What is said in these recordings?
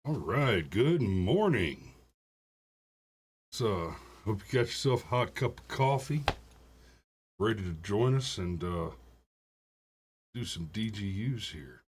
All right, good morning. So, hope you got yourself a hot cup of coffee, ready to join us and do some DGUs here.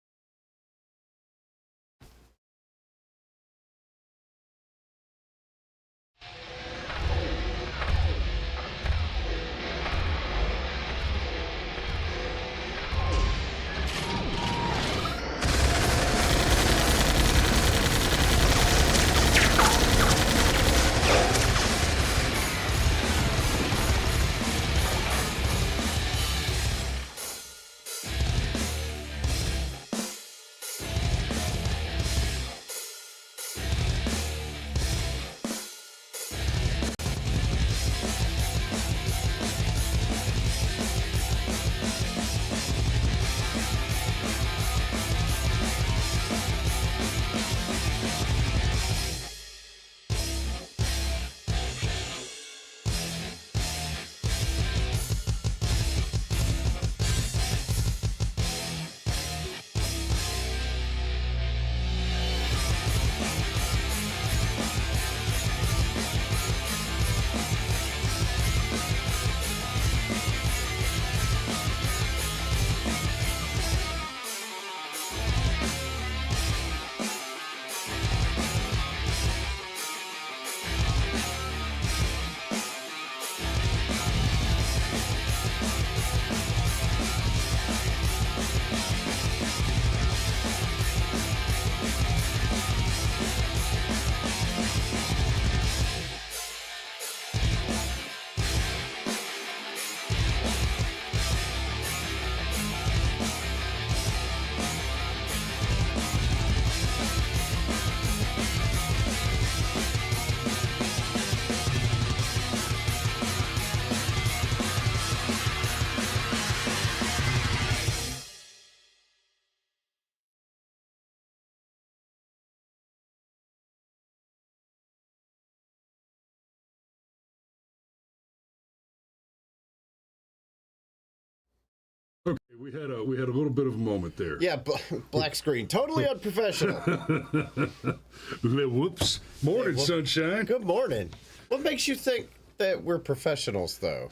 Okay, we had a little bit of a moment there. Yeah, black screen, totally unprofessional. Whoops. Morning, well, sunshine. Good morning. What makes you think that we're professionals, though?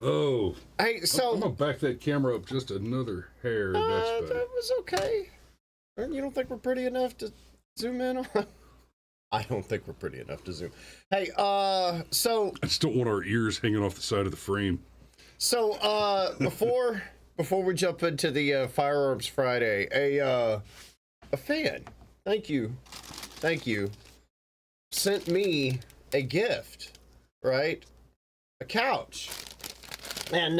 Oh. Hey, so I'm gonna back that camera up just another hair. That's better. that was okay. You don't think we're pretty enough to zoom in on? I don't think we're pretty enough to zoom. Hey, so I just don't want our ears hanging off the side of the frame. So, before we jump into the Firearms Friday, a fan, thank you, sent me a gift, right? A couch, and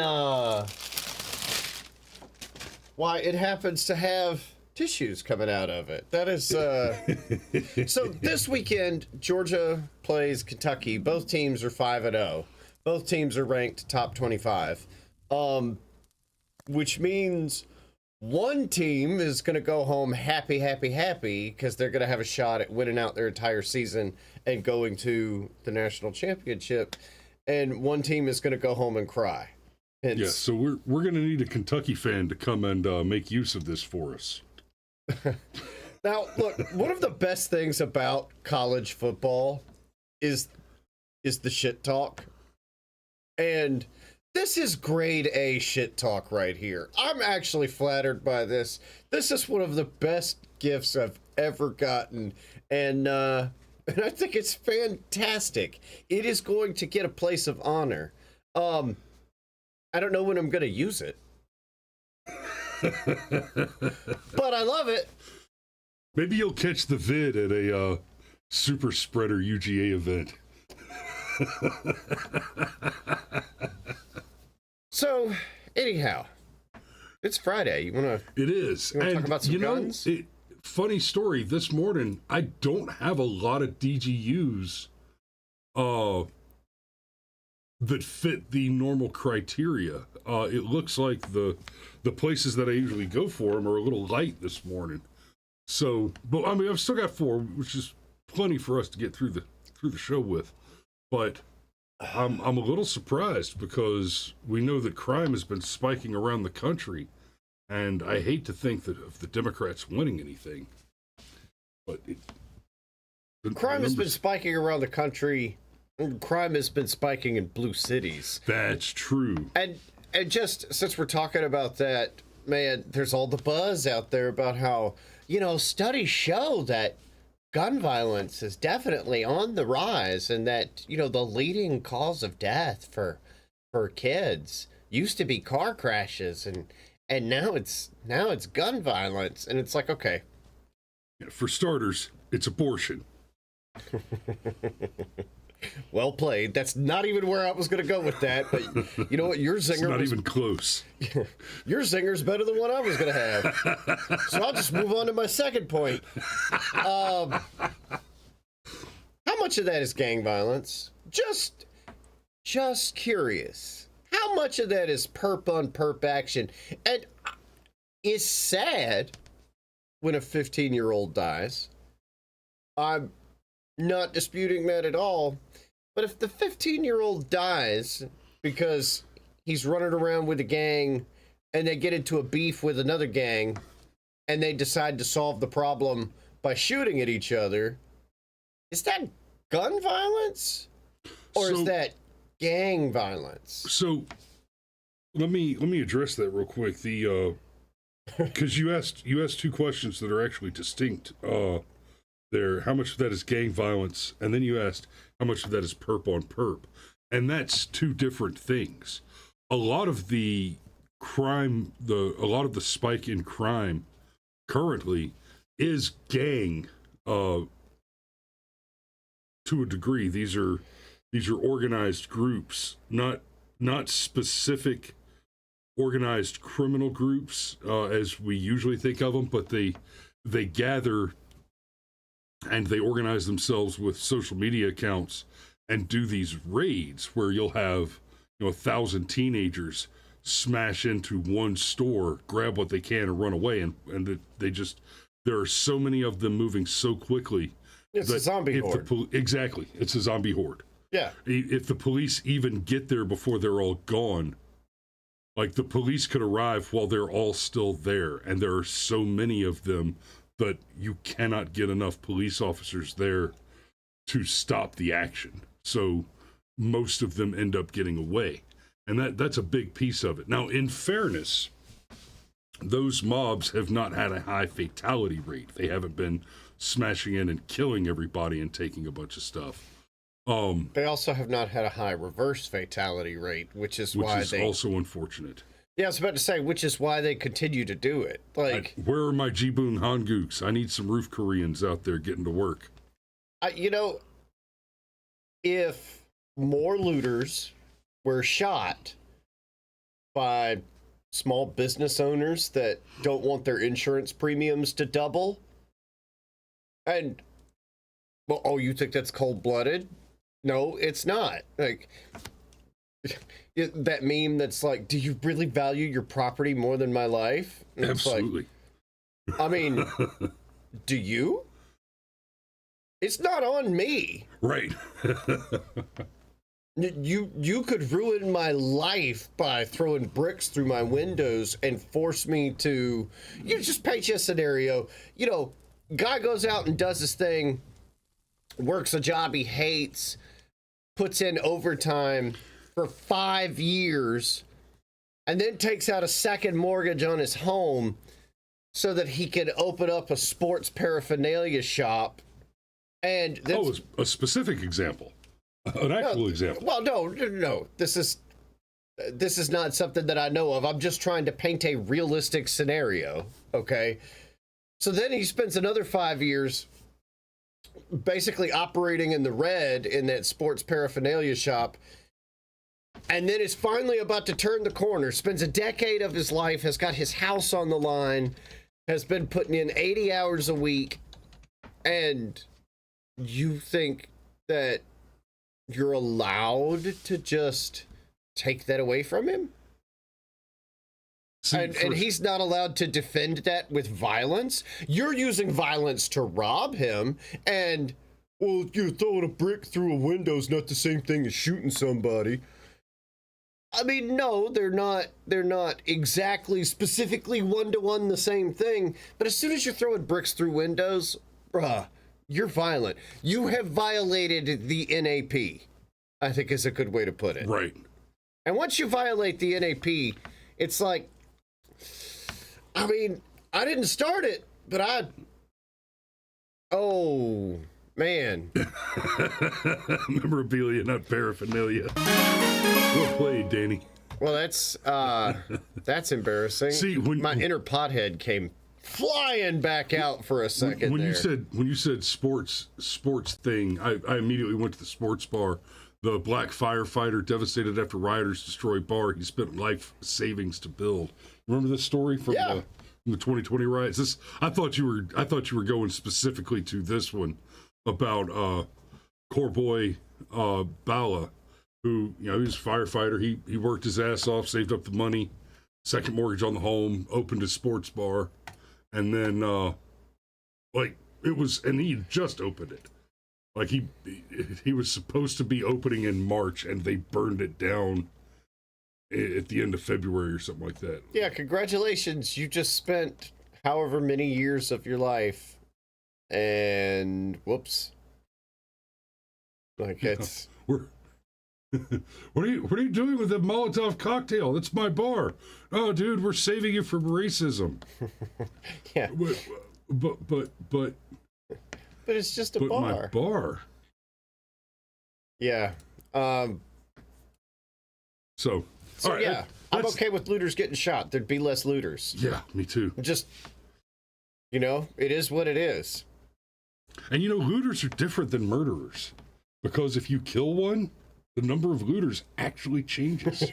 why it happens to have tissues coming out of it. That is so. This weekend, Georgia plays Kentucky. Both teams are 5-0. Both teams are ranked top 25, which means one team is going to go home happy because they're going to have a shot at winning out their entire season and going to the national championship, and one team is going to go home and cry. Hence, Yeah, so we're going to need a Kentucky fan to come and make use of this for us. Now, look, one of the best things about college football is the shit talk. And this is grade A shit talk right here. I'm actually flattered by this. This is one of the best gifts I've ever gotten. And I think it's fantastic. It is going to get a place of honor. I don't know when I'm going to use it. But I love it. Maybe you'll catch the vid at a super spreader UGA event. So, anyhow, it's Friday. You want to? It is. You want to talk about some guns? Funny story. This morning, I don't have a lot of DGUs that fit the normal criteria. It looks like the places that I usually go for them are a little light this morning. So, but I mean, I've still got 4, which is plenty for us to get through the show with. But I'm a little surprised because we know that crime has been spiking around the country, And I hate to think that of the Democrats winning anything, but crime has been spiking around the country. Crime has been spiking in blue cities. That's true. And just since we're talking about that, man, there's all the buzz out there about how, studies show that gun violence is definitely on the rise, and that, the leading cause of death for kids used to be car crashes, and now it's gun violence. And it's like, okay. For starters, it's abortion. Well played. That's not even where I was going to go with that, but you know what? Your zinger It's not even close. Your zinger's better than what I was going to have. So I'll just move on to my second point. How much of that is gang violence? Just curious. How much of that is perp on perp action? And it's sad when a 15-year-old dies. I'm not disputing that at all. But if the 15-year-old dies because he's running around with a gang and they get into a beef with another gang and they decide to solve the problem by shooting at each other, is that gun violence? Or is that gang violence? So let me address that real quick. Because you asked two questions that are actually distinct. There, how much of that is gang violence, and then you asked how much of that is perp on perp, and that's two different things. A lot of the crime, a lot of the spike in crime currently is gang to a degree. These are organized groups, not specific organized criminal groups as we usually think of them, but they gather and they organize themselves with social media accounts and do these raids where you'll have 1,000 teenagers smash into one store, grab what they can, and run away. And there are so many of them moving so quickly. It's a zombie horde. Exactly. It's a zombie horde. Yeah. If the police even get there before they're all gone, like the police could arrive while they're all still there. And there are so many of them that you cannot get enough police officers there to stop the action. So most of them end up getting away. And that's a big piece of it. Now, in fairness, those mobs have not had a high fatality rate. They haven't been smashing in and killing everybody and taking a bunch of stuff. They also have not had a high reverse fatality rate, which is also unfortunate. Yeah, I was about to say, which is why they continue to do it. Where are my Jibun Hangooks? I need some roof Koreans out there getting to work. If more looters were shot by small business owners that don't want their insurance premiums to double, and, you think that's cold-blooded? No, it's not. That meme that's like, do you really value your property more than my life? And absolutely. Do you? It's not on me. Right. You could ruin my life by throwing bricks through my windows and force me to... just paint you a scenario. Guy goes out and does his thing, works a job he hates, puts in overtime for 5 years, and then takes out a second mortgage on his home so that he can open up a sports paraphernalia shop. And a specific example, an actual example. Well, no. This is not something that I know of. I'm just trying to paint a realistic scenario. Okay. So then he spends another 5 years basically operating in the red in that sports paraphernalia shop, and then is finally about to turn the corner, spends a decade of his life, has got his house on the line, has been putting in 80 hours a week, and you think that you're allowed to just take that away from him? And he's not allowed to defend that with violence? You're using violence to rob him, and, you're throwing a brick through a window is not the same thing as shooting somebody. I mean, no, they're not exactly specifically one-to-one the same thing, but as soon as you're throwing bricks through windows, bruh, you're violent. You have violated the NAP, I think is a good way to put it. Right. And once you violate the NAP, it's like, I mean, I didn't start it, but oh, man. Memorabilia, not paraphernalia. Well played, Danny. Well, that's embarrassing. See, my inner pothead came flying back out for a second. When you said sports thing, I immediately went to the sports bar. The black firefighter devastated after rioters destroy bar he spent life savings to build. Remember this story from the 2020 riots? I thought you were going specifically to this one about Corboy Bala, who, you know, he was a firefighter. He worked his ass off, saved up the money, second mortgage on the home, opened a sports bar, and then and he just opened it. Like he was supposed to be opening in March, and they burned it down at the end of February or something like that. Yeah, congratulations. You just spent however many years of your life, and whoops. Like it's What are you doing with the Molotov cocktail? That's my bar. Oh, dude, we're saving you from racism. Yeah. But it's just a bar. My bar. Yeah. So all right, yeah, I'm okay with looters getting shot. There'd be less looters. Yeah, me too. Just, you know, it is what it is. And you know, looters are different than murderers, because if you kill one, the number of looters actually changes.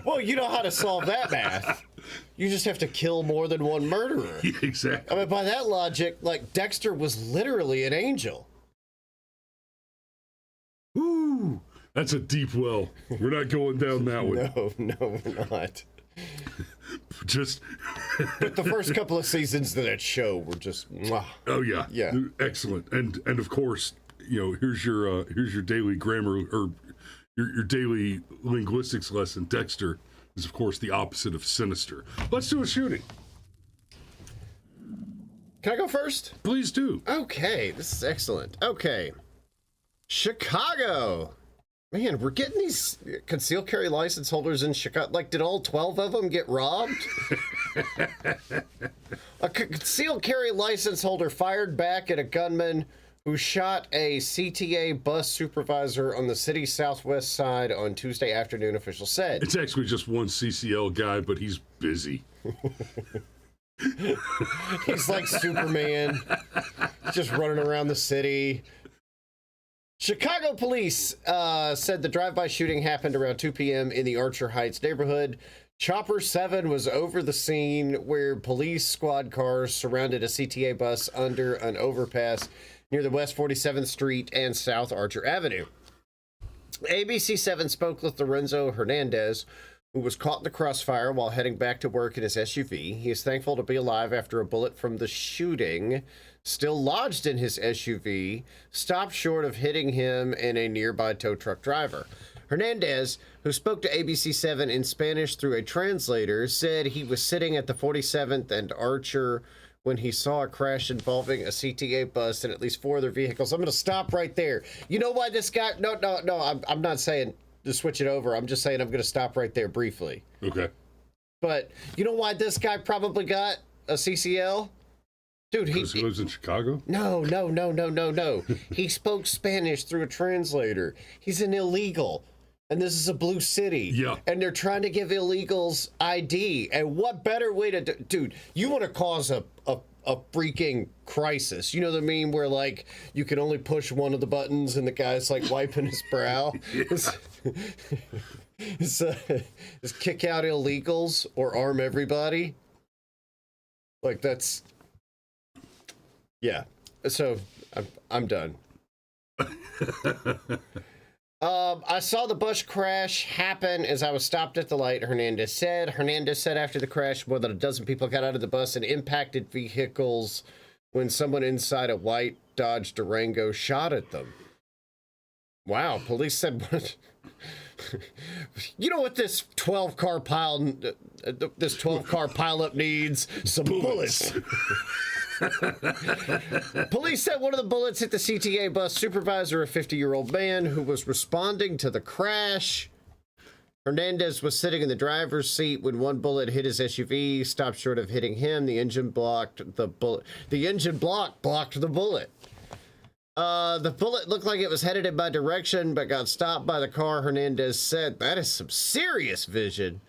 Well, you know how to solve that math. You just have to kill more than one murderer. Yeah, exactly. I mean, by that logic, like, Dexter was literally an angel. Ooh, that's a deep well. We're not going down that one. No, we're not. Just But the first couple of seasons of that show were just mwah. Oh yeah, excellent. And of course, you know, here's your daily grammar or your daily linguistics lesson. Dexter is of course the opposite of sinister. Let's do a shooting. Can I go first? Please do. Okay, this is excellent. Okay, Chicago. Man, we're getting these concealed carry license holders in Chicago. Like, did all 12 of them get robbed? A concealed carry license holder fired back at a gunman who shot a CTA bus supervisor on the city's southwest side on Tuesday afternoon, officials said. It's actually just one CCL guy, but he's busy. He's like Superman, just running around the city. Chicago police said the drive-by shooting happened around 2 p.m. in the Archer Heights neighborhood. Chopper 7 was over the scene where police squad cars surrounded a CTA bus under an overpass near the West 47th Street and South Archer Avenue. ABC 7 spoke with Lorenzo Hernandez, who was caught in the crossfire while heading back to work in his SUV. He is thankful to be alive after a bullet from the shooting, still lodged in his SUV, stopped short of hitting him and a nearby tow truck driver. Hernandez, who spoke to ABC 7 in Spanish through a translator, said he was sitting at the 47th and Archer when he saw a crash involving a CTA bus and at least 4 other vehicles. I'm going to stop right there. You know why this guy... No, I'm not saying to switch it over. I'm just saying I'm going to stop right there briefly. Okay. But you know why this guy probably got a CCL? Dude, he lives in Chicago? No. He spoke Spanish through a translator. He's an illegal. And this is a blue city. Yeah. And they're trying to give illegals ID. And what better way to do... Dude, you want to cause a freaking crisis. You know what I mean? Where, like, you can only push one of the buttons and the guy's, like, wiping his brow. Is kick out illegals or arm everybody. Like, that's... Yeah. So, I'm done. I saw the bus crash happen as I was stopped at the light, Hernandez said. Hernandez said after the crash, more than a dozen people got out of the bus and impacted vehicles when someone inside a white Dodge Durango shot at them. Wow, police said what? You know what this 12-car pileup needs? Some bullets. Police said one of the bullets hit the CTA bus supervisor, a 50-year-old man who was responding to the crash. Hernandez was sitting in the driver's seat when one bullet hit his SUV, stopped short of hitting him. The engine blocked the bullet. The engine block blocked the bullet. The bullet looked like it was headed in my direction, but got stopped by the car, Hernandez said. That is some serious vision.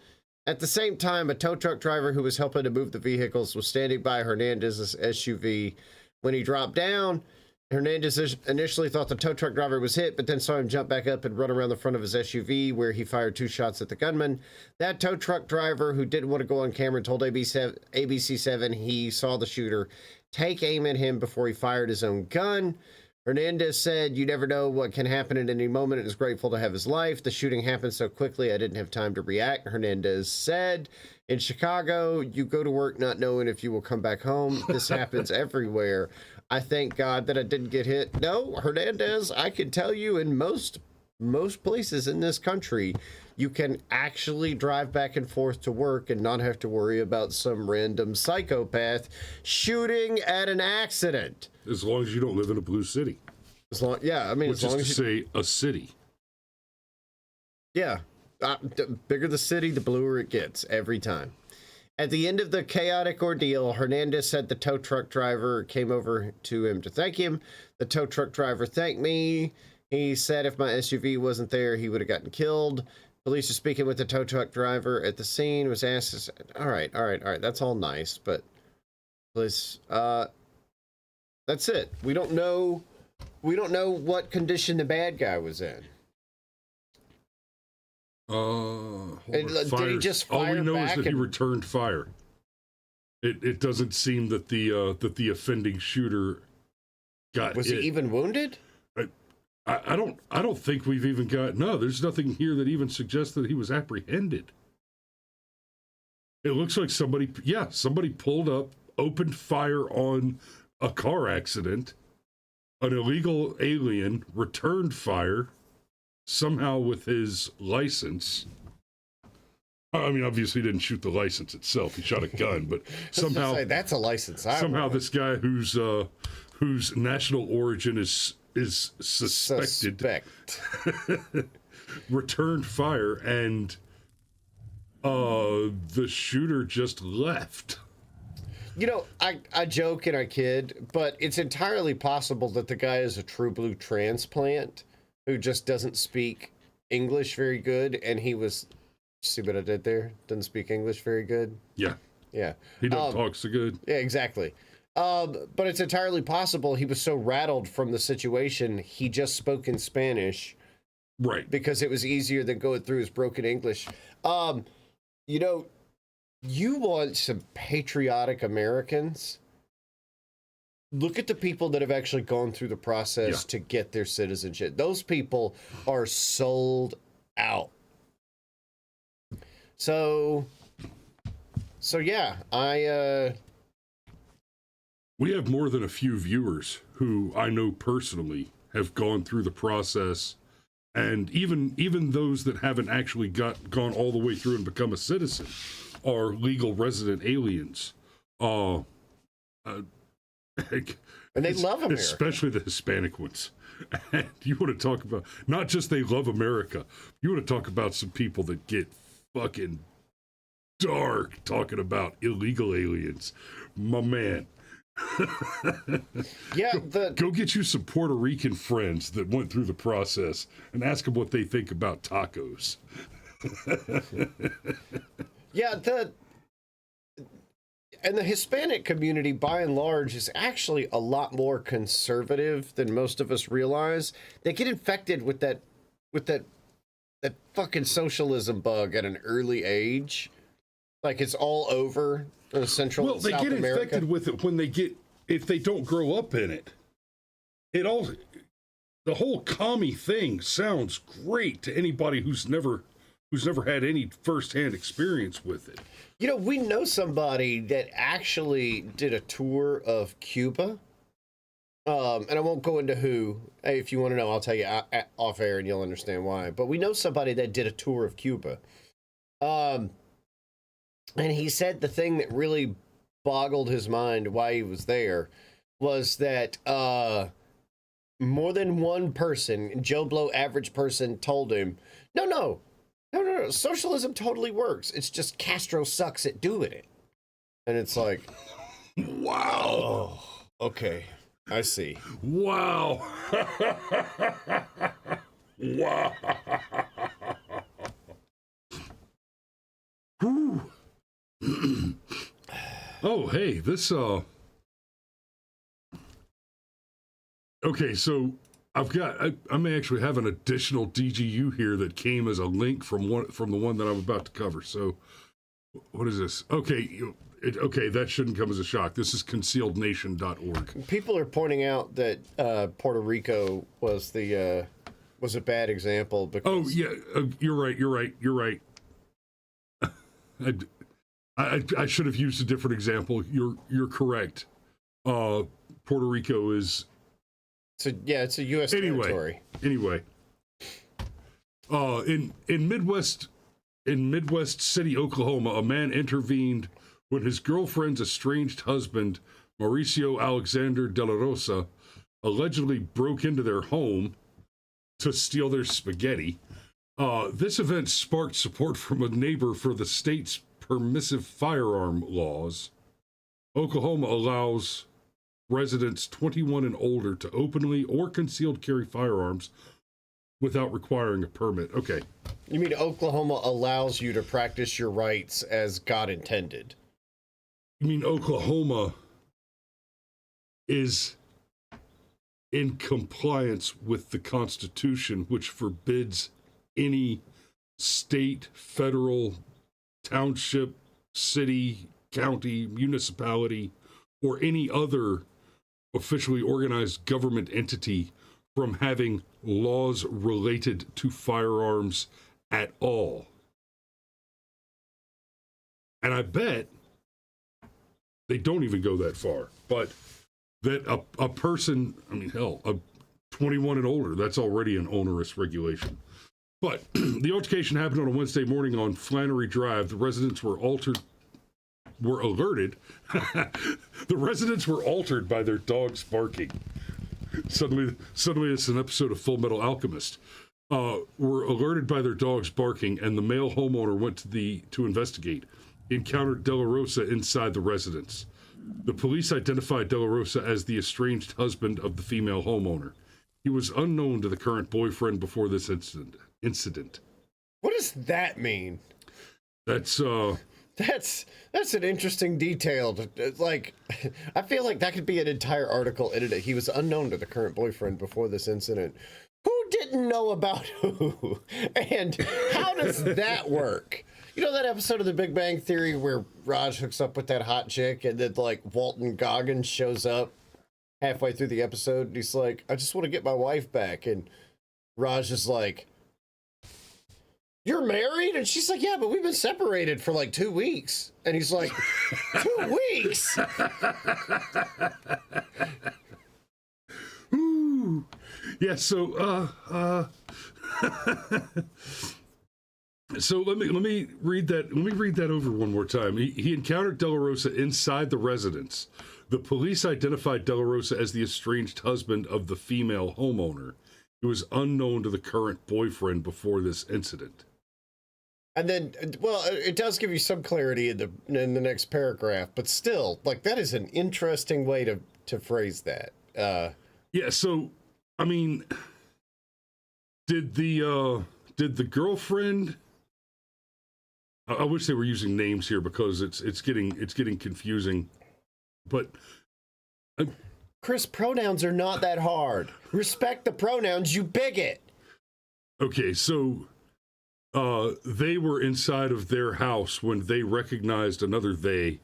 At the same time, a tow truck driver who was helping to move the vehicles was standing by Hernandez's SUV. When he dropped down, Hernandez initially thought the tow truck driver was hit, but then saw him jump back up and run around the front of his SUV, where he fired 2 shots at the gunman. That tow truck driver, who didn't want to go on camera, told ABC7 he saw the shooter take aim at him before he fired his own gun. Hernandez said, "You never know what can happen at any moment, and is grateful to have his life. The shooting happened so quickly, I didn't have time to react," Hernandez said. In Chicago, you go to work not knowing if you will come back home. This happens everywhere. I thank God that I didn't get hit. No, Hernandez, I can tell you in most places in this country, you can actually drive back and forth to work and not have to worry about some random psychopath shooting at an accident. As long as you don't live in a blue city. Yeah, I mean, which as long is as to say, a city. Yeah, the bigger the city, the bluer it gets every time. At the end of the chaotic ordeal, Hernandez said the tow truck driver came over to him to thank him. The tow truck driver thanked me. He said if my SUV wasn't there, he would have gotten killed. Police are speaking with the tow truck driver at the scene. Was asked, all right. That's all nice, but police, that's it. We don't know what condition the bad guy was in. Did he just fire all we know back is that he returned fire. It doesn't seem that the offending shooter got was hit. he even wounded? I don't think we've even got. No, there's nothing here that even suggests that he was apprehended. It looks like somebody pulled up, opened fire on a car accident. An illegal alien returned fire, somehow with his license. I mean, obviously he didn't shoot the license itself. He shot a gun, but somehow that's a license. Somehow this guy whose national origin is suspected returned fire, and the shooter just left. You know, I joke and I kid, but it's entirely possible that the guy is a true blue transplant who just doesn't speak English very good, and he was, see what I did there? Doesn't speak English very good? Yeah. He doesn't talk so good. Yeah, exactly. But it's entirely possible he was so rattled from the situation, he just spoke in Spanish. Right. Because it was easier than going through his broken English. You know, you want some patriotic Americans? Look at the people that have actually gone through the process to get their citizenship. Those people are sold out. So yeah, we have more than a few viewers who I know personally have gone through the process, and even those that haven't actually gone all the way through and become a citizen are legal resident aliens. And they love America. Especially the Hispanic ones. And you want to talk about, not just they love America, you want to talk about some people that get fucking dark talking about illegal aliens. My man. Yeah, go get you some Puerto Rican friends that went through the process and ask them what they think about tacos. Yeah, and the Hispanic community, by and large, is actually a lot more conservative than most of us realize. They get infected with that fucking socialism bug at an early age. Like it's all over Central and South America. Well, they get infected with it if they don't grow up in it. The whole commie thing sounds great to anybody who's never had any firsthand experience with it. You know, we know somebody that actually did a tour of Cuba and I won't go into who. Hey, if you want to know, I'll tell you off air, and you'll understand why. But we know somebody that did a tour of Cuba, and he said the thing that really boggled his mind why he was there was that more than one person, Joe Blow average person, told him, no, socialism totally works. It's just Castro sucks at doing it. And it's like, wow. Oh, okay. I see. Wow. Wow. Whew. Oh, hey, this, okay, so I may actually have an additional DGU here that came as a link from the one that I'm about to cover. So what is this? Okay, okay, that shouldn't come as a shock. This is concealednation.org. People are pointing out that Puerto Rico was a bad example because... Oh yeah, you're right. I should have used a different example. You're correct. Puerto Rico is... it's a U.S. territory. Anyway, in Midwest City, Oklahoma, a man intervened when his girlfriend's estranged husband, Mauricio Alexander de la Rosa, allegedly broke into their home to steal their spaghetti. This event sparked support from a neighbor for the state's permissive firearm laws. Oklahoma allows residents 21 and older to openly or concealed carry firearms without requiring a permit. Okay. You mean Oklahoma allows you to practice your rights as God intended? You mean Oklahoma is in compliance with the Constitution, which forbids any state, federal, township, city, county, municipality, or any other officially organized government entity from having laws related to firearms at all. And I bet they don't even go that far, but that a person, I mean, hell, a 21 and older, that's already an onerous regulation. But the altercation happened on a Wednesday morning on Flannery Drive. The residents were alerted. The residents were altered by their dogs barking. Suddenly it's an episode of Full Metal Alchemist. Were alerted by their dogs barking, and the male homeowner went to investigate. He encountered De La Rosa inside the residence. The police identified De La Rosa as the estranged husband of the female homeowner. He was unknown to the current boyfriend before this incident. What does that mean? That's an interesting detail. Like, I feel like that could be an entire article in it. He was unknown to the current boyfriend before this incident. Who didn't know about who? And how does that work? You know that episode of The Big Bang Theory where Raj hooks up with that hot chick and then, like, Walton Goggins shows up halfway through the episode and he's like, I just want to get my wife back. And Raj is like, you're married? And she's like, yeah, but we've been separated for like 2 weeks. And he's like, 2 weeks? Ooh. Yeah, so so let me read that over one more time. He encountered De La Rosa inside the residence. The police identified De La Rosa as the estranged husband of the female homeowner. He was unknown to the current boyfriend before this incident. And then, well, it does give you some clarity in the next paragraph, but still, like, that is an interesting way to phrase that. Yeah, so, I mean, did the girlfriend... I wish they were using names here because it's getting confusing. But Chris, pronouns are not that hard. Respect the pronouns, you bigot. Okay, so they were inside of their house when they recognized another they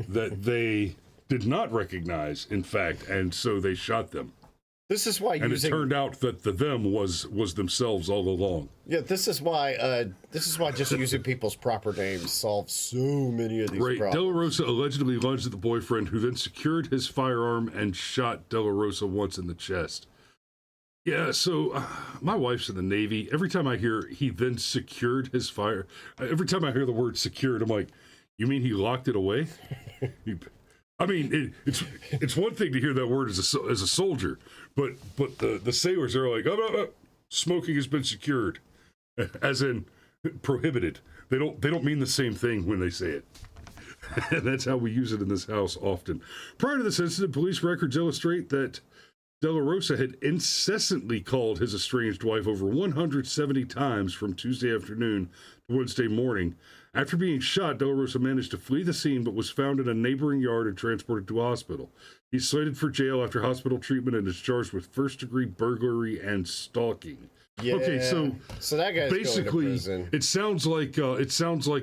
that they did not recognize, in fact, and so they shot them. This is why and it turned out that the them was themselves all along. Yeah, this is why just using people's proper names solves so many of these problems. De La Rosa allegedly lunged at the boyfriend, who then secured his firearm and shot De La Rosa once in the chest. Yeah, so my wife's in the Navy. Every time I hear he then secured his every time I hear the word secured, I'm like, you mean he locked it away? It's one thing to hear that word as a soldier, but the sailors are like, oh, smoking has been secured, as in prohibited. They don't mean the same thing when they say it. And that's how we use it in this house often. Prior to this incident, police records illustrate that De La Rosa had incessantly called his estranged wife over 170 times from Tuesday afternoon to Wednesday morning. After being shot, De La Rosa managed to flee the scene but was found in a neighboring yard and transported to a hospital. He's slated for jail after hospital treatment and is charged with first-degree burglary and stalking. Yeah. Okay, so that guy's basically, going to prison. it sounds like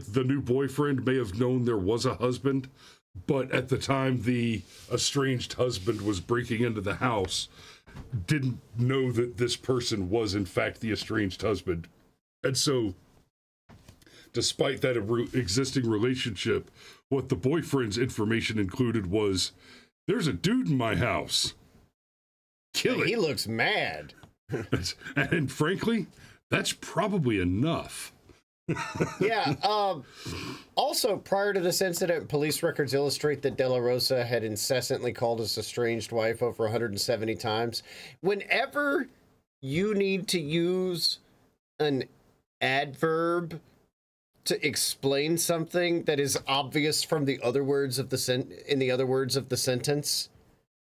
the new boyfriend may have known there was a husband, but at the time the estranged husband was breaking into the house, didn't know that this person was in fact the estranged husband, and so, despite that existing relationship, what the boyfriend's information included was, "There's a dude in my house. Kill it." He looks mad. And frankly, that's probably enough. Yeah. Also, prior to this incident, police records illustrate that De La Rosa had incessantly called his estranged wife over 170 times. Whenever you need to use an adverb to explain something that is obvious from the other words of the sentence,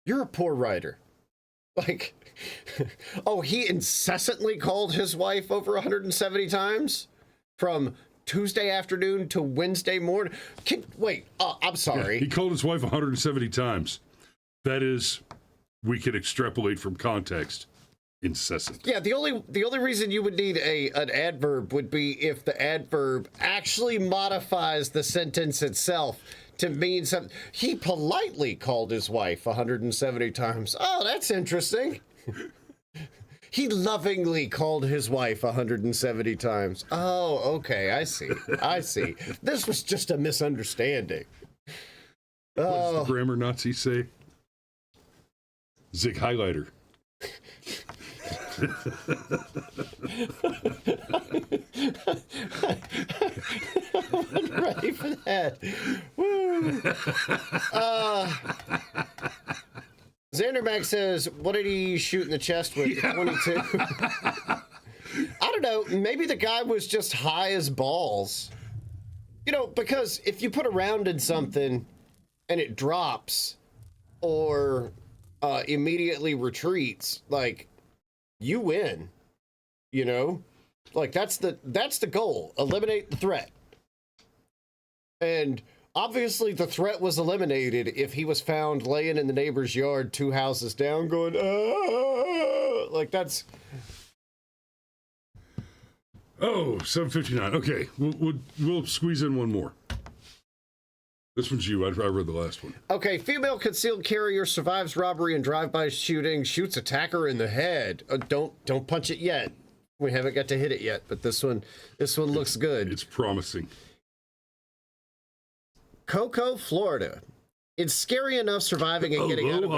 you're a poor writer. Like, oh, he incessantly called his wife over 170 times from Tuesday afternoon to Wednesday morning. I'm sorry. Yeah, he called his wife 170 times. That is, we can extrapolate from context. Incessant. Yeah, the only reason you would need an adverb would be if the adverb actually modifies the sentence itself to mean something. He politely called his wife 170 times. Oh, that's interesting. He lovingly called his wife 170 times. Oh, okay, I see. This was just a misunderstanding. What does the grammar Nazi say? Zig highlighter. I wasn't ready for that. Woo. Xander Mack says, what did he shoot in the chest with? Yeah. 22. I don't know. Maybe the guy was just high as balls. You know, because if you put a round in something and it drops or immediately retreats, like, you win. You know? Like, that's the goal. Eliminate the threat. And obviously the threat was eliminated if he was found laying in the neighbor's yard 2 houses down going, ah! Like, that's... Oh, 7:59. Okay, we'll squeeze in one more. This one's you. I read the last one. Okay, female concealed carrier survives robbery and drive-by shooting, shoots attacker in the head. Don't punch it yet. We haven't got to hit it yet, but this one looks good. It's promising. Cocoa, Florida. It's scary enough surviving and getting out of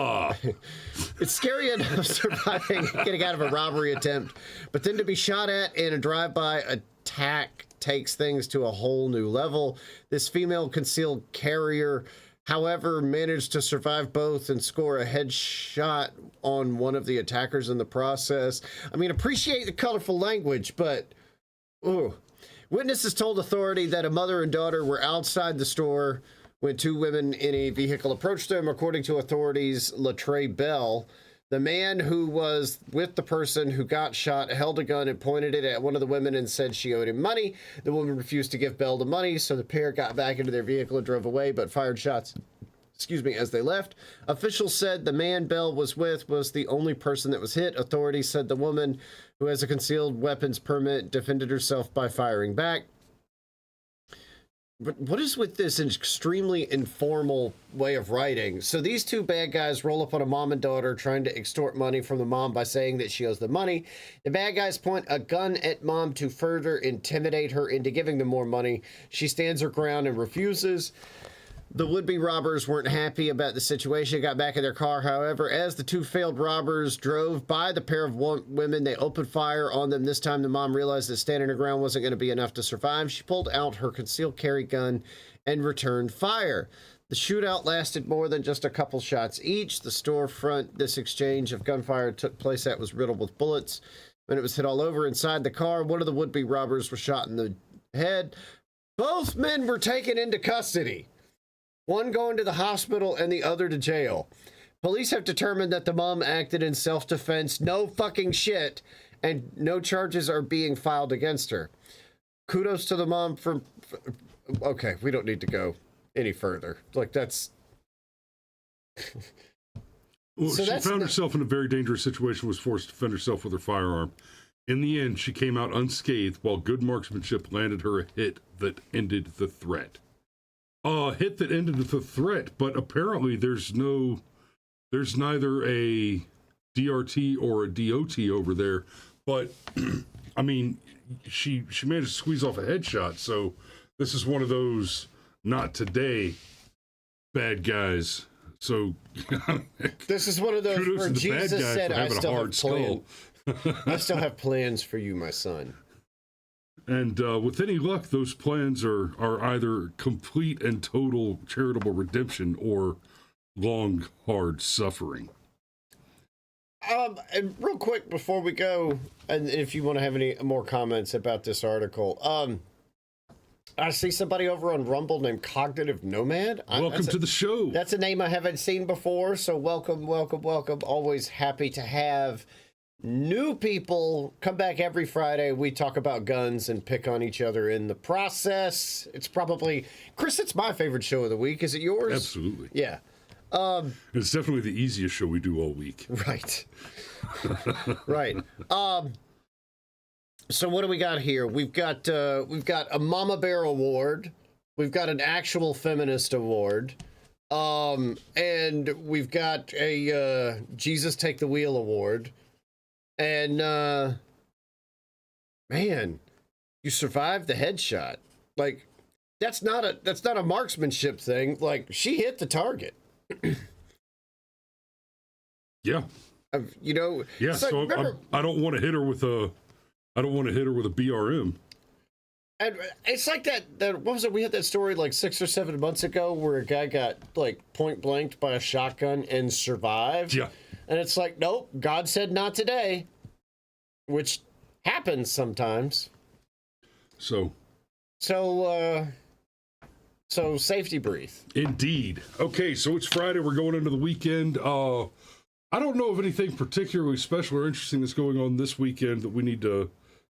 a robbery attempt, but then to be shot at in a drive-by attack takes things to a whole new level. This female concealed carrier, however, managed to survive both and score a headshot on one of the attackers in the process. I mean, appreciate the colorful language, but ooh. Witnesses told authority that a mother and daughter were outside the store when 2 women in a vehicle approached them. According to authorities, Latrey Bell, the man who was with the person who got shot, held a gun and pointed it at one of the women and said she owed him money. The woman refused to give Bell the money, so the pair got back into their vehicle and drove away, but fired shots, as they left. Officials said the man Bell was with was the only person that was hit. Authorities said the woman, who has a concealed weapons permit, defended herself by firing back. But what is with this extremely informal way of writing? So these two bad guys roll up on a mom and daughter trying to extort money from the mom by saying that she owes them money. The bad guys point a gun at mom to further intimidate her into giving them more money. She stands her ground and refuses. The would-be robbers weren't happy about the situation, got back in their car. However, as the two failed robbers drove by the pair of women, they opened fire on them. This time, the mom realized that standing her ground wasn't going to be enough to survive. She pulled out her concealed carry gun and returned fire. The shootout lasted more than just a couple shots each. The storefront this exchange of gunfire took place at was riddled with bullets. When it was hit all over inside the car, one of the would-be robbers was shot in the head. Both men were taken into custody. One going to the hospital and the other to jail. Police have determined that the mom acted in self-defense. No fucking shit. And no charges are being filed against her. Kudos to the mom for... Okay, we don't need to go any further. Like, that's... Well, so she found herself in a very dangerous situation, was forced to defend herself with her firearm. In the end, she came out unscathed, while good marksmanship landed her a hit that ended the threat. Hit that ended the threat, but apparently there's neither a DRT or a DOT over there. But I mean, she managed to squeeze off a headshot. So this is one of those not today bad guys. So this is one of those where Jesus said, "I still have plans. I still have plans for you, my son." And with any luck, those plans are either complete and total charitable redemption or long, hard suffering. And real quick before we go, and if you want to have any more comments about this article, I see somebody over on Rumble named Cognitive Nomad. Welcome to the show. That's a name I haven't seen before, so welcome. Always happy to have new people come back every Friday. We talk about guns and pick on each other in the process. It's probably, Chris, it's my favorite show of the week. Is it yours? Absolutely. Yeah. It's definitely the easiest show we do all week. Right. Right. So what do we got here? We've got a Mama Bear Award. We've got an actual feminist award. And we've got a Jesus Take the Wheel award. And man, you survived the headshot. Like, that's not a marksmanship thing. Like, she hit the target. Yeah. You know. Yeah. So remember, I don't want to hit her with a BRM. And it's like that. What was it? We had that story like 6 or 7 months ago where a guy got like point blanked by a shotgun and survived. Yeah. And it's like, nope, God said not today, which happens sometimes. So safety breathe. Indeed. Okay, so it's Friday. We're going into the weekend. I don't know of anything particularly special or interesting that's going on this weekend that we need to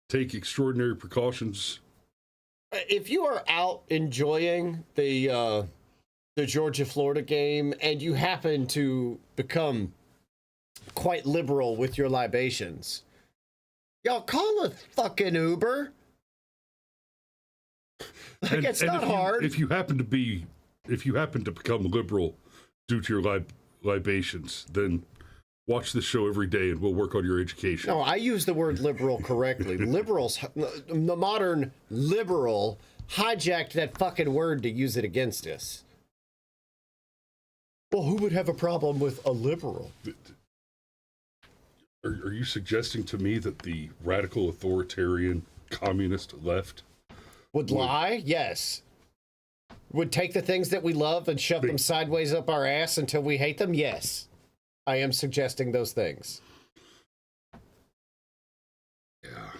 take extraordinary precautions. If you are out enjoying the Georgia-Florida game and you happen to become quite liberal with your libations, y'all call a fucking Uber. Like, it's not hard. If you happen to become liberal due to your libations, then watch this show every day and we'll work on your education. No, I use the word liberal correctly. Liberals, the modern liberal hijacked that fucking word to use it against us. Well, who would have a problem with a liberal? Are you suggesting to me that the radical authoritarian communist left would lie? Yes. Would take the things that we love and shove them sideways up our ass until we hate them? Yes. I am suggesting those things. Yeah.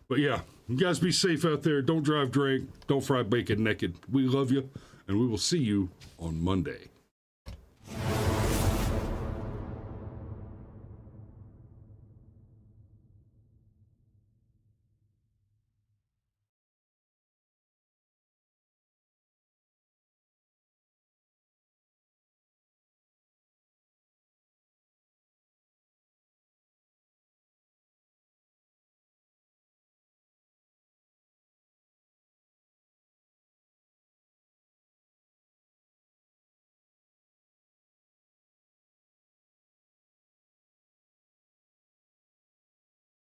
But yeah, you guys be safe out there. Don't drive drunk. Don't fry bacon naked. We love you, and we will see you on Monday.